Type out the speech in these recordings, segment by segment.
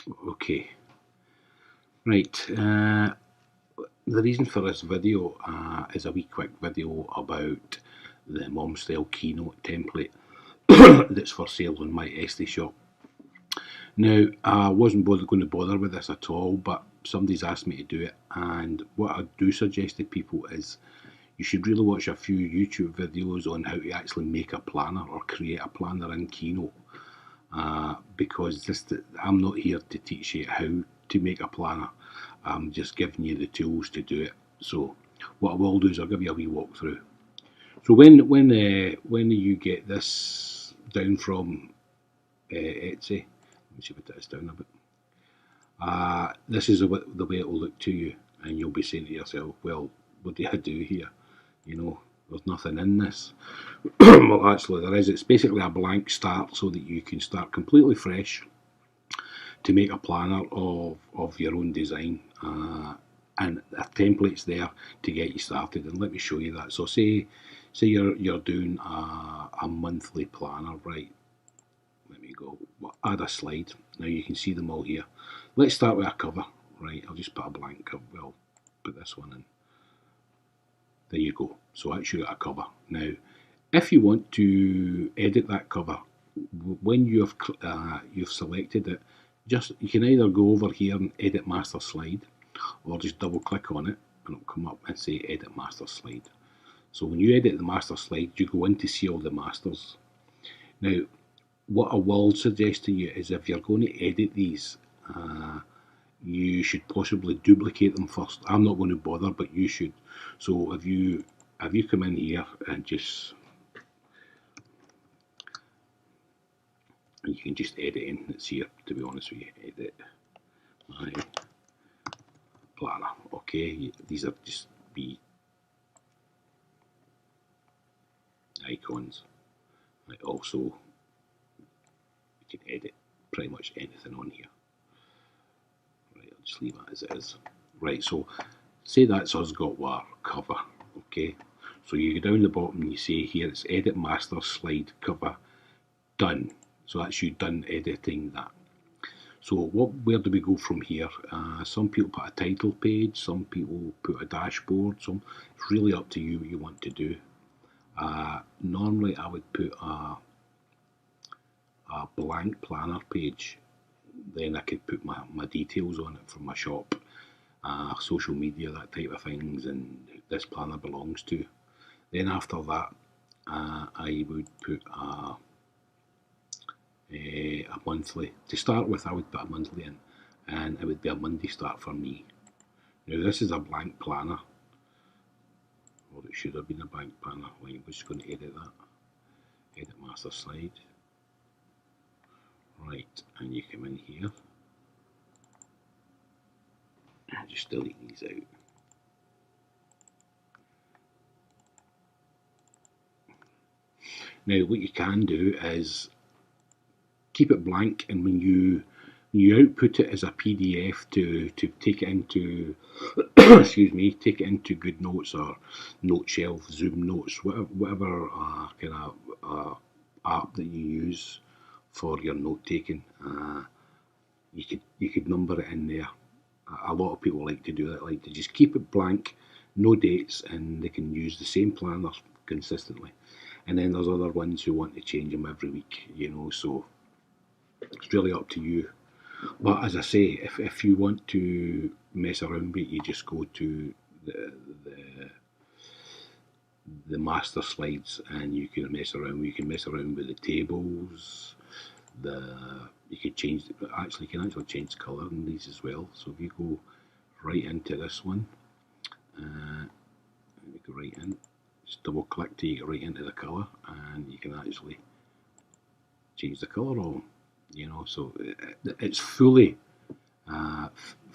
Okay, right. The reason for this video is a wee quick video about the mom style keynote template that's for sale on my Etsy shop. Now, I wasn't going to bother with this at all, but somebody's asked me to do it, and what I do suggest to people is you should really watch a few YouTube videos on how to actually make a planner or create a planner in Keynote. Because I'm not here to teach you how to make a planner. I'm just giving you the tools to do it. So what I will do is I'll give you a wee walkthrough. So when you get this down from Etsy, let me see what that is down a bit. This is the way it will look to you, and you'll be saying to yourself, "Well, what do I do here? You know, there's nothing in this." Well, actually, there is. It's basically a blank start so that you can start completely fresh to make a planner of your own design. And a template's there to get you started. And let me show you that. So say you're doing a monthly planner, right? Let me go. Well, add a slide. Now you can see them all here. Let's start with a cover, right? I'll just put a blank cover. Well, put this one in. There you go. So that's you got a cover. Now, if you want to edit that cover, when you've selected it, just you can either go over here and edit master slide, or just double click on it and it'll come up and say edit master slide. So when you edit the master slide, you go in to see all the masters. Now, what I will suggest to you is if you're going to edit these, you should possibly duplicate them first. I'm not going to bother, but you should. So if you come in here and you can just edit in. It's here, to be honest with you. Edit my planner. Okay, these are just be icons. Right, also, you can edit pretty much anything on here. Right, I'll just leave that as it is. Right, so say that's us got our cover. Okay, so you go down the bottom and you see here it's edit master slide cover done. So that's you done editing that. So where do we go from here? Some people put a title page, some people put a dashboard. It's really up to you what you want to do. Normally I would put a blank planner page. Then I could put my details on it from my shop, social media, that type of things, and this planner belongs to. Then after that, I would put a monthly. To start with, I would put a monthly in, and it would be a Monday start for me. Now this is a blank planner, or it should have been a blank planner. We're just going to edit that. Edit master slide. Right, and you come in here and just delete these out. Now what you can do is keep it blank, and when you output it as a PDF to take it into excuse me, take it into Good Notes or Note Shelf, Zoom Notes, whatever kind of app that you use for your note taking. You could number it in there. A lot of people like to do that, like to just keep it blank, no dates, and they can use the same planners consistently. And then there's other ones who want to change them every week, so it's really up to you. But as I say, if you want to mess around with it, you just go to the master slides and you can mess around. You can mess around with the tables. You can change. Actually, you can actually change colour in these as well. So if you go right into this one, let me go right in. Just double click to get right into the colour, and you can actually change the colour of them. So it's fully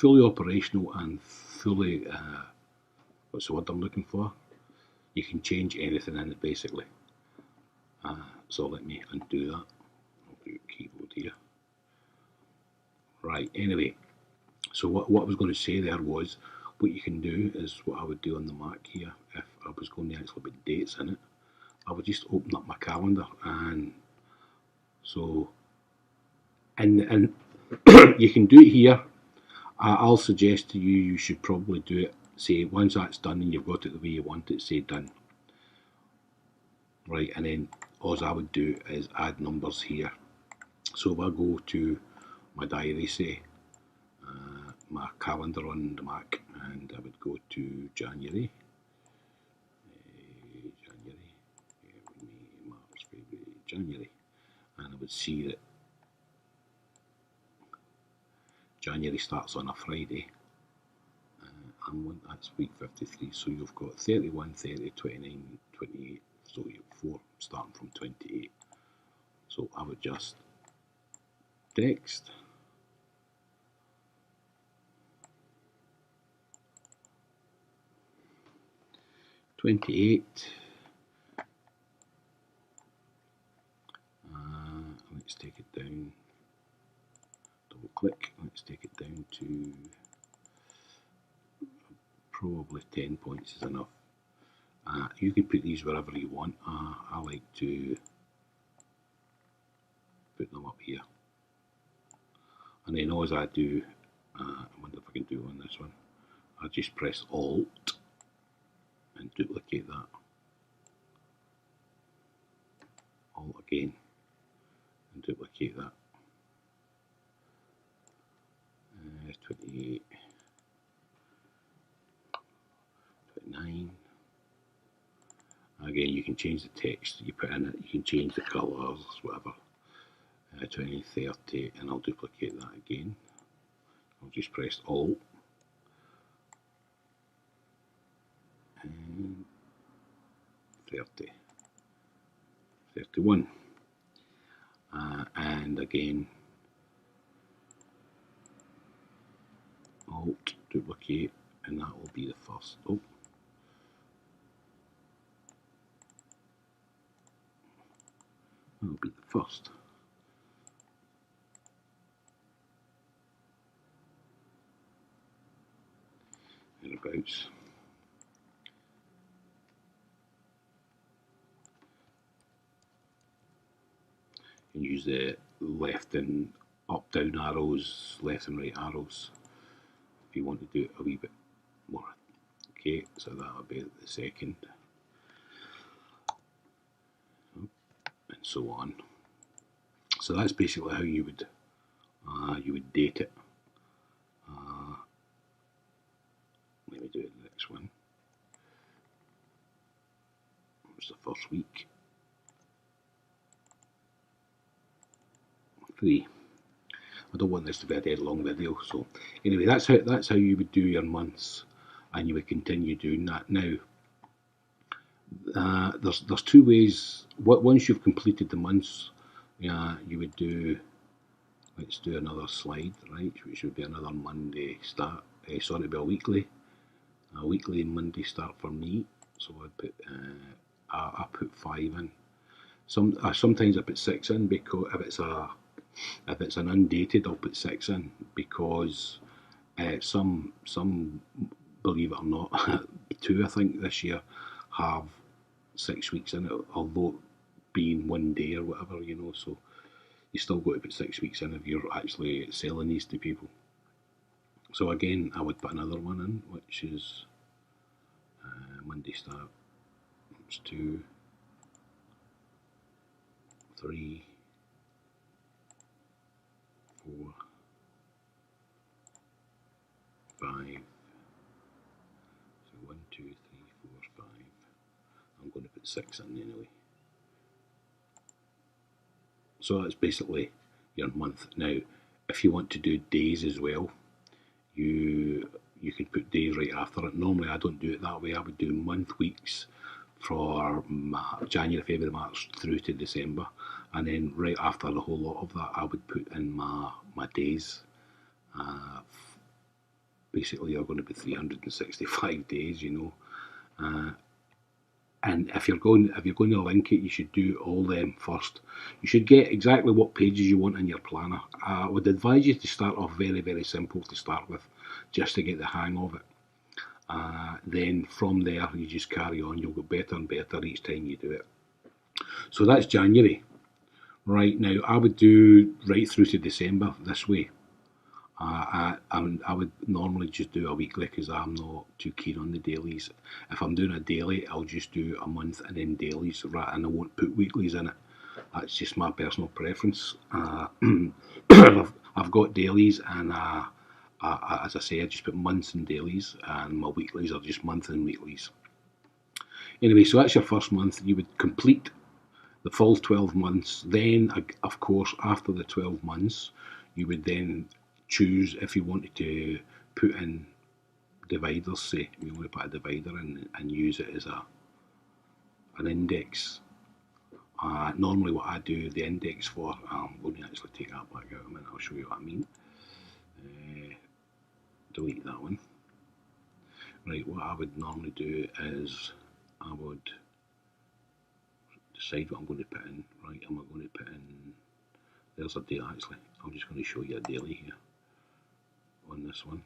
operational and fully what's the word I'm looking for? You can change anything in it basically. So let me undo that. I'll do keyboard here. Right. Anyway, so what I was going to say there was, what you can do is what I would do on the Mac here. If I was going to actually put dates in it, I would just open up my calendar, and so in You can do it here. I'll suggest to you, you should probably do it, say, once that's done and you've got it the way you want it, say done. Right, and then all I would do is add numbers here. So if I go to my diary, say, my calendar on the Mac, and I would go to January, March, February, January, and I would see that January starts on a Friday, and that's week 53, so you've got 31, 30, 29, 28, so you have 4 starting from 28. So I would just text (28). Let's take it down. Double click. Let's take it down to probably 10 points is enough. You can put these wherever you want. I like to put them up here. And then as I do, I wonder if I can do on this one, I just press Alt and duplicate that. Alt again and duplicate that. 28, 29. Again, you can change the text you put in it, you can change the colours, whatever. 20, 30, and I'll duplicate that again. I'll just press Alt and 30, 31, and again Alt, duplicate, and that will be the first. Oh, that will be the first. Thereabouts. And use the left and up down arrows, left and right arrows if you want to do it a wee bit more. Okay, so that'll be the second, and so on. So that's basically how you would date it. Let me do it the next one. It's the first week. 3. I don't want this to be a dead long video, so anyway, that's how you would do your months, and you would continue doing that. Now, there's 2 ways. Once you've completed the months, you would do. Let's do another slide, right? Which would be another Monday start. Sorry, it'd be a weekly Monday start for me. So I'd put I put 5 in. Sometimes I put 6 in, because if it's an undated, I'll put 6 in, because some believe it or not, 2 I think this year have 6 weeks in it, although being one day or whatever, so you still got to put 6 weeks in if you're actually selling these to people. So again, I would put another one in, which is Monday start. It's 2, 3, 4, 5. So 1, 2, 3, 4, 5. I'm going to put 6 in anyway. So that's basically your month. Now, if you want to do days as well, you can put days right after it. Normally I don't do it that way. I would do month weeks for January, February, March through to December, and then right after the whole lot of that, I would put in my days. Basically, you're going to be 365 days, and if you're going to link it, you should do all them first. You should get exactly what pages you want in your planner. I would advise you to start off very, very simple to start with, just to get the hang of it. Then from there, you just carry on. You'll get better and better each time you do it. So that's January. Right, now I would do right through to December this way. I would normally just do a weekly because I'm not too keen on the dailies. If I'm doing a daily, I'll just do a month and then dailies, right? And I won't put weeklies in it. That's just my personal preference. I've got dailies, and as I say, I just put months and dailies, and my weeklies are just month and weeklies. Anyway, so that's your first month. You would complete the full 12 months. Then, of course, after the 12 months, you would then choose if you wanted to put in dividers, say, you want to put a divider in and use it as an index. Normally, what I do the index for, I'm going to actually take that back out a minute, I'll show you what I mean. Delete that one. Right, what I would normally do is I would decide what I'm going to put in. Right, am I going to put in, there's a day actually, I'm just going to show you a daily here on this one.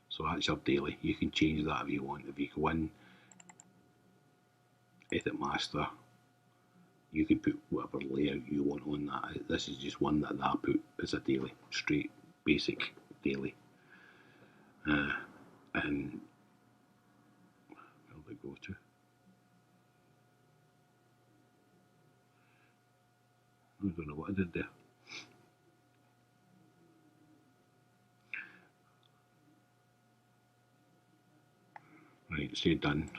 So that's your daily. You can change that if you want. If you go in, edit master, you can put whatever layout you want on that. This is just one that I put as a daily, straight, basic daily. And where did it go to? I don't know what I did there. Right, say done.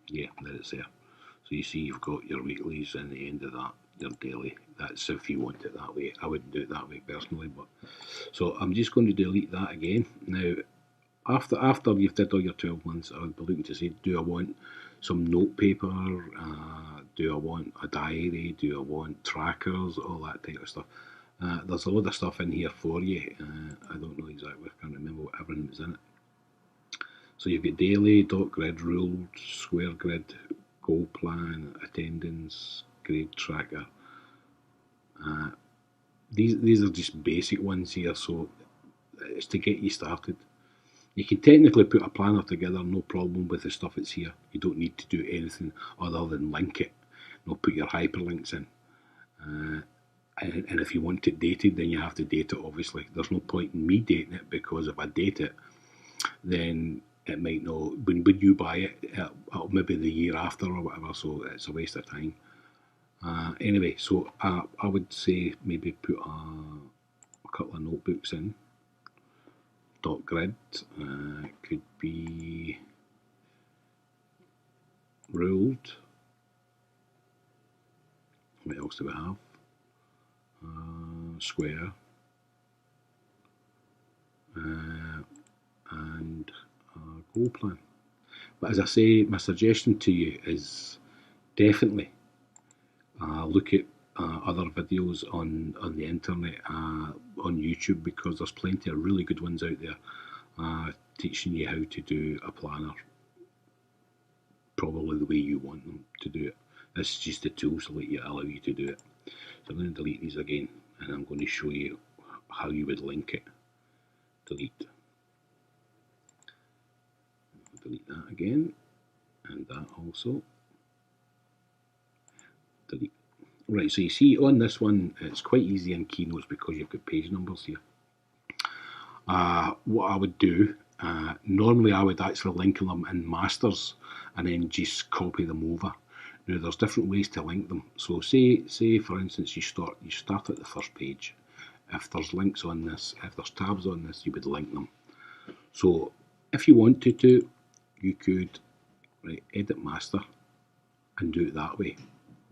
Yeah, there it's there. So you see you've got your weeklies and the end of that, your daily. That's if you want it that way. I wouldn't do it that way personally, but so I'm just going to delete that again. Now after you've did all your 12 months, I would be looking to say, do I want some note paper? Do I want a diary? Do I want trackers? All that type of stuff. There's a lot of stuff in here for you. I don't know exactly, I can't remember what everything was in it. So you've got daily, dot grid, ruled, square grid, goal plan, attendance, grade tracker. These are just basic ones here, so it's to get you started. You can technically put a planner together, no problem with the stuff that's here. You don't need to do anything other than link it. Put your hyperlinks in. And if you want it dated, then you have to date it, obviously. There's no point in me dating it because if I date it, then it might not, when you buy it, it'll maybe the year after or whatever, so it's a waste of time. Anyway, so I would say maybe put a couple of notebooks in. Dot grid could be ruled. What else do we have? Square. And goal plan. But as I say, my suggestion to you is definitely look at other videos on the internet, on YouTube, because there's plenty of really good ones out there teaching you how to do a planner probably the way you want them to do it. This is just the tools to allow you to do it. So I'm going to delete these again, and I'm going to show you how you would link it. Delete that again, and that also. Delete. Right, so you see on this one, it's quite easy in Keynotes because you've got page numbers here. What I would do, normally I would actually link them in masters and then just copy them over. Now there's different ways to link them. So say for instance you start at the first page. If there's links on this, if there's tabs on this, you would link them. So if you wanted to, you could edit master and do it that way.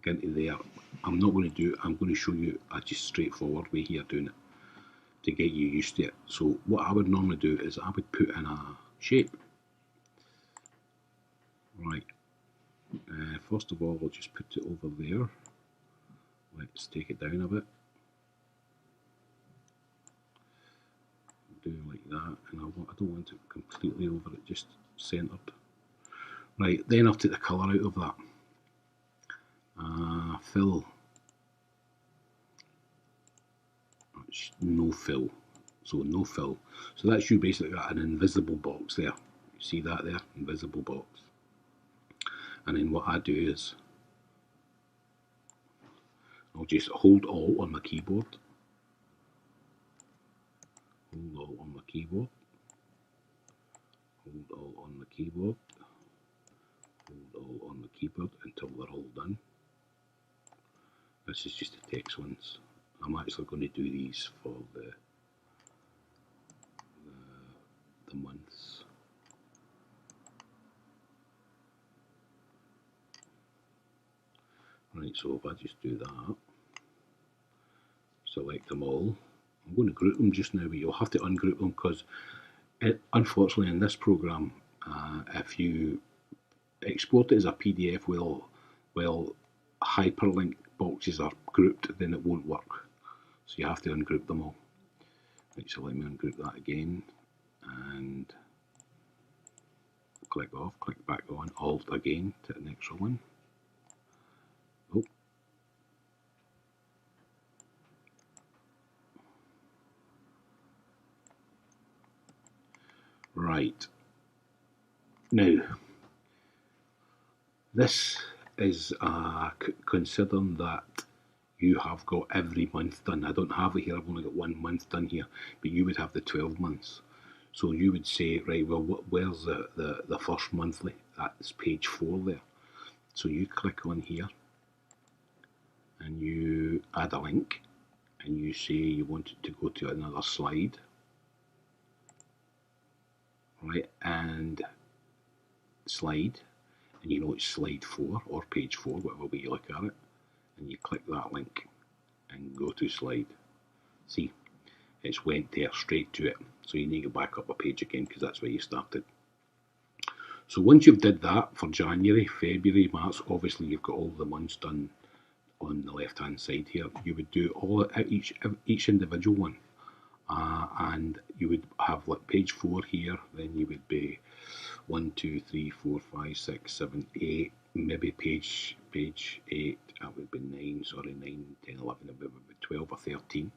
Get into there. I'm not going to do it. I'm going to show you a just straightforward way here doing it to get you used to it. So what I would normally do is I would put in a shape. Right. First of all, I'll just put it over there. Let's take it down a bit. Do like that, and I don't want it completely over it, just centered. Right, then I'll take the colour out of that. Fill. No fill. So no fill. So that's you basically got an invisible box there. You see that there? Invisible box. And then what I do is I'll just hold Alt on my keyboard hold Alt on the keyboard, hold Alt on the keyboard, hold Alt on the keyboard until they're all done. This is just the text ones. I'm actually going to do these for the months. Right, so if I just do that, select them all. I'm going to group them just now, but you'll have to ungroup them because unfortunately in this program, if you export it as a PDF while hyperlink boxes are grouped, then it won't work. So you have to ungroup them all. Right, so let me ungroup that again and click off, click back on, Alt again to the next one. Oh. Right. Now, this is considering that you have got every month done. I don't have it here, I've only got 1 month done here, but you would have the 12 months. So you would say, right, well, where's the first monthly? That's page 4 there. So you click on here and you add a link and you say you want it to go to another slide, right, and slide, and you know it's slide 4 or page 4, whatever way you look at it, and you click that link and go to slide. See, it's went there straight to it, so you need to go back up a page again because that's where you started. So once you've did that for January, February, March, obviously you've got all the months done on the left hand side here. You would do all each individual one, and you would have like page 4 here, then you would be 1, 2, 3, 4, 5, 6, 7, 8, maybe page 8, that would be 9, 10, 11, it would be 12 or 13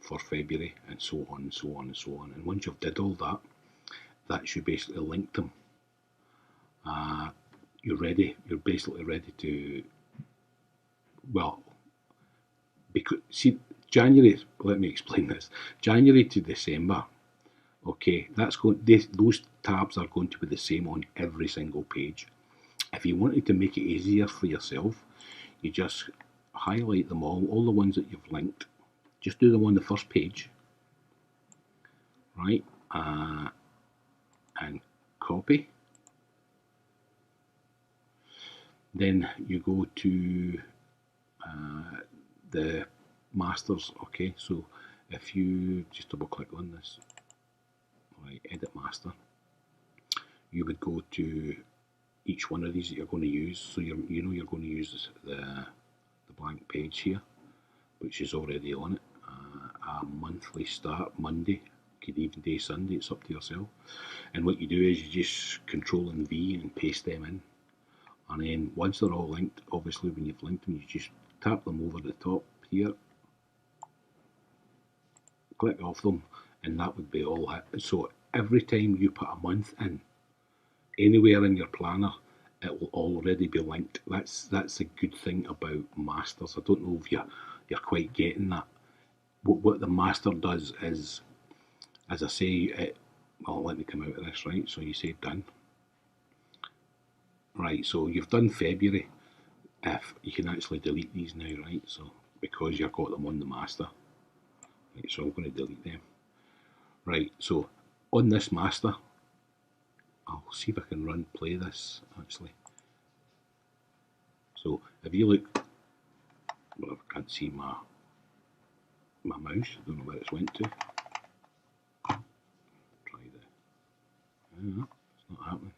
for February, and so on and so on and so on. And once you've did all that, that you basically link them. You're basically ready to, well, because see, January, let me explain this. January to December, okay, those tabs are going to be the same on every single page. If you wanted to make it easier for yourself, you just highlight them all the ones that you've linked. Just do them on the first page, right? And copy. Then you go to the masters, okay? So if you just double click on this, right, edit master, you would go to each one of these that you're going to use. So you know you're going to use the blank page here, which is already on it. A monthly start, Monday, could even day Sunday, it's up to yourself. And what you do is you just Control and V and paste them in. And then once they're all linked, obviously when you've linked them, you just tap them over the top here, click off them, and that would be all it. So every time you put a month in, anywhere in your planner, it will already be linked. That's a good thing about masters. I don't know if you're quite getting that. What the master does is, as I say, well, let me come out of this, right? So you say done. Right, so you've done February. If you can actually delete these now, right? So because you've got them on the master. Right, so I'm going to delete them. Right, so on this master, I'll see if I can play this actually. So if you look, well, I can't see my mouse, I don't know where it's went to. Try that. No, it's not happening.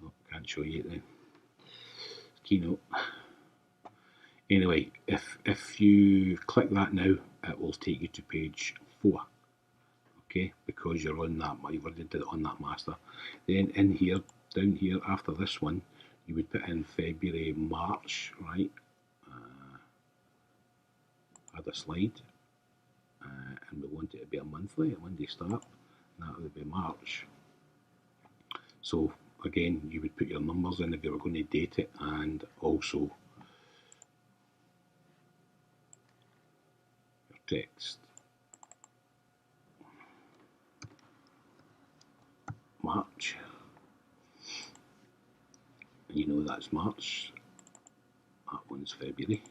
No, can't show you it then. Keynote. Anyway, if you click that now, it will take you to page 4. Okay, because you're on that, you've already did it on that master. Then in here, down here, after this one, you would put in February, March, right? Add a slide, and we want it to be a monthly, a Monday start, and that would be March. So again, you would put your numbers in if you were going to date it, and also your text. March. You know that's March. That one's February.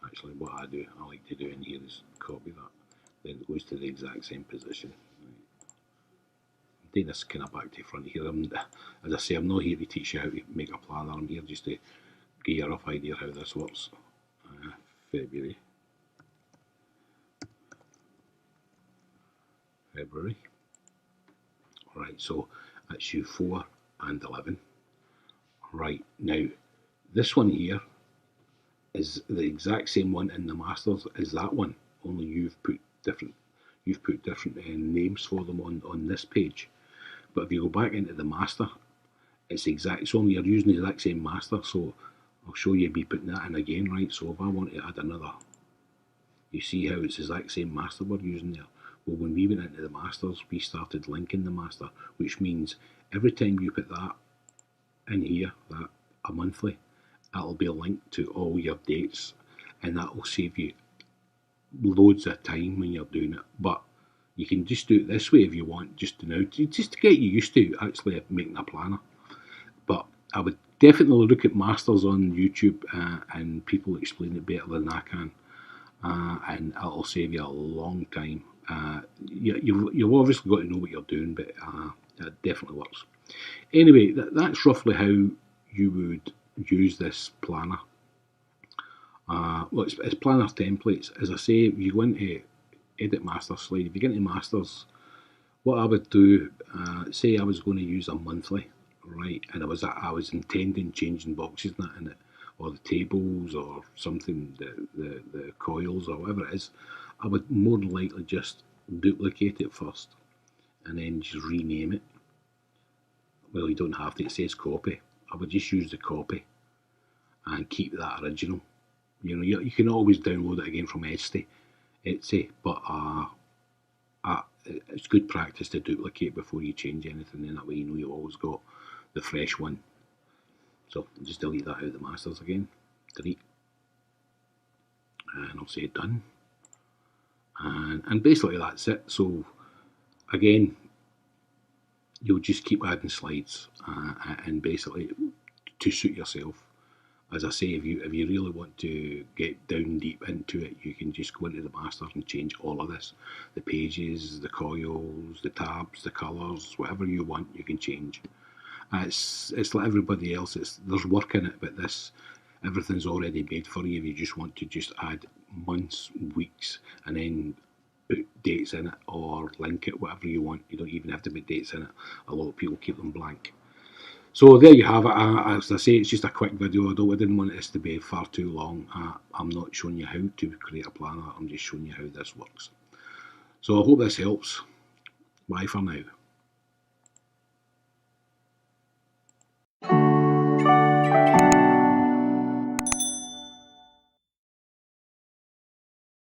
Actually, what I like to do in here is copy that. Then it goes to the exact same position. I'm doing this kind of back to front here. As I say, I'm not here to teach you how to make a planner. I'm here just to give you a rough idea how this works. February. Right, so that's you 4 and 11. Right, now this one here is the exact same one in the masters as that one, only you've put different names for them on this page. But if you go back into the master, it's only you're using the exact same master, so I'll show you me putting that in again, right? So if I want to add another, you see how it's the exact same master we're using there. Well, when we went into the masters, we started linking the master, which means every time you put that in here, that a monthly, that'll be linked to all your dates, and that will save you loads of time when you're doing it. But you can just do it this way if you want, just to get you used to actually making a planner. But I would definitely look at masters on YouTube, and people explain it better than I can, and it'll save you a long time. You've obviously got to know what you're doing, but it definitely works. Anyway, that's roughly how you would use this planner. Well, it's planner templates. As I say, if you go into edit master slide, if you get into masters, what I would do, say I was going to use a monthly, right, and I was intending changing boxes and that in it, or the tables or something, the coils or whatever it is, I would more than likely just duplicate it first and then just rename it. Well, you don't have to, it says copy. I would just use the copy and keep that original. You know, you can always download it again from Etsy, but it's good practice to duplicate before you change anything, and that way you know you've always got the fresh one. So I'll just delete that out of the masters again, delete, and I'll say done. And basically that's it. So again, you'll just keep adding slides, and basically to suit yourself. As I say, if you really want to get down deep into it, you can just go into the master and change all of this. The pages, the coils, the tabs, the colours, whatever you want, you can change. It's like everybody else, there's work in it, but everything's already made for you. If you just want to just add months, weeks, and then put dates in it or link it, whatever you want. You don't even have to put dates in it. A lot of people keep them blank. So there you have it. As I say, it's just a quick video. I didn't want this to be far too long. I'm not showing you how to create a planner. I'm just showing you how this works. So I hope this helps. Bye for now.